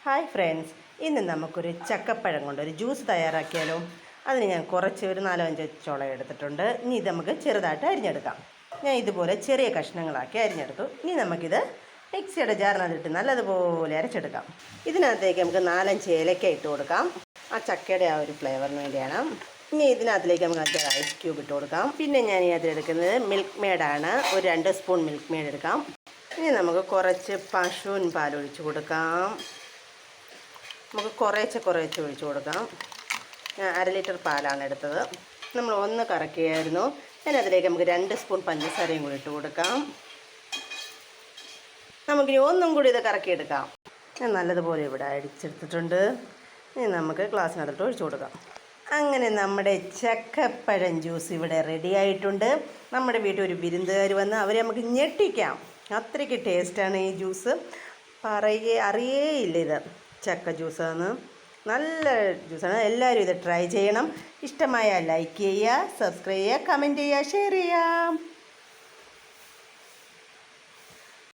Hi friends, ഇന്ന് നമുക്കൊരു ചക്കപ്പഴം കൊണ്ടൊരു ജ്യൂസ് തയ്യാറാക്കിയാലോ. അതിന് ഞാൻ കുറച്ച് ഒരു 4-5 ചോള എടുത്തിട്ടുണ്ട്. ഇനി ഇത് നമുക്ക് ചെറുതായിട്ട് അരിഞ്ഞെടുക്കാം. ഞാൻ ഇതുപോലെ ചെറിയ കഷ്ണങ്ങളാക്കി അരിഞ്ഞെടുത്തു. ഇനി നമുക്കിത് മിക്സിയുടെ ജാറിനകത്തിട്ട് നല്ലതുപോലെ അരച്ചെടുക്കാം. ഇതിനകത്തേക്ക് നമുക്ക് 4-5 ഏലക്ക ഇട്ട് കൊടുക്കാം. ആ ചക്കയുടെ ആ ഒരു ഫ്ലേവറിന് വേണ്ടിയാണ്. ഇനി ഇതിനകത്തിലേക്ക് നമുക്ക് ഐസ് ക്യൂബ് ഇട്ട് കൊടുക്കാം. പിന്നെ ഞാൻ ഈ അതിലെടുക്കുന്നത് മിൽക്ക് മെയ്ഡാണ്. ഒരു 2 സ്പൂൺ മിൽക്ക് മെയ്ഡ് എടുക്കാം. ഇനി നമുക്ക് കുറച്ച് പശുവിൻ പാലൊഴിച്ച് കൊടുക്കാം. നമുക്ക് കുറേശ്ശെ ഒഴിച്ച് കൊടുക്കാം. ഞാൻ 1/2 ലിറ്റർ പാലാണ് എടുത്തത്. നമ്മൾ ഒന്ന് കറക്കിയായിരുന്നു. അതിലേക്ക് നമുക്ക് 2 സ്പൂൺ പഞ്ചസാരയും കൂടി ഇട്ട് കൊടുക്കാം. നമുക്കിനി ഒന്നും കൂടി ഇത് കറക്കിയെടുക്കാം. ഞാൻ നല്ലതുപോലെ ഇവിടെ അടിച്ചെടുത്തിട്ടുണ്ട്. ഇനി നമുക്ക് ഗ്ലാസ്സിനകത്തോട്ട് ഒഴിച്ചു കൊടുക്കാം. അങ്ങനെ നമ്മുടെ ചക്കപ്പഴം ജ്യൂസ് ഇവിടെ റെഡി ആയിട്ടുണ്ട്. നമ്മുടെ വീട്ടിൽ ഒരു വിരുന്നുകാർ വന്ന് അവരെ നമുക്ക് ഞെട്ടിക്കാം. അത്രയ്ക്ക് ടേസ്റ്റാണ് ഈ ജ്യൂസ്. അറിയേയില്ല ഇത് ചക്ക ജ്യൂസാണ്. നല്ല ജ്യൂസാണ്. എല്ലാവരും ഇത് ട്രൈ ചെയ്യണം. ഇഷ്ടമായാൽ ലൈക്ക് ചെയ്യുക, സബ്സ്ക്രൈബ് ചെയ്യുക, കമൻറ്റ് ചെയ്യുക, ഷെയർ ചെയ്യുക.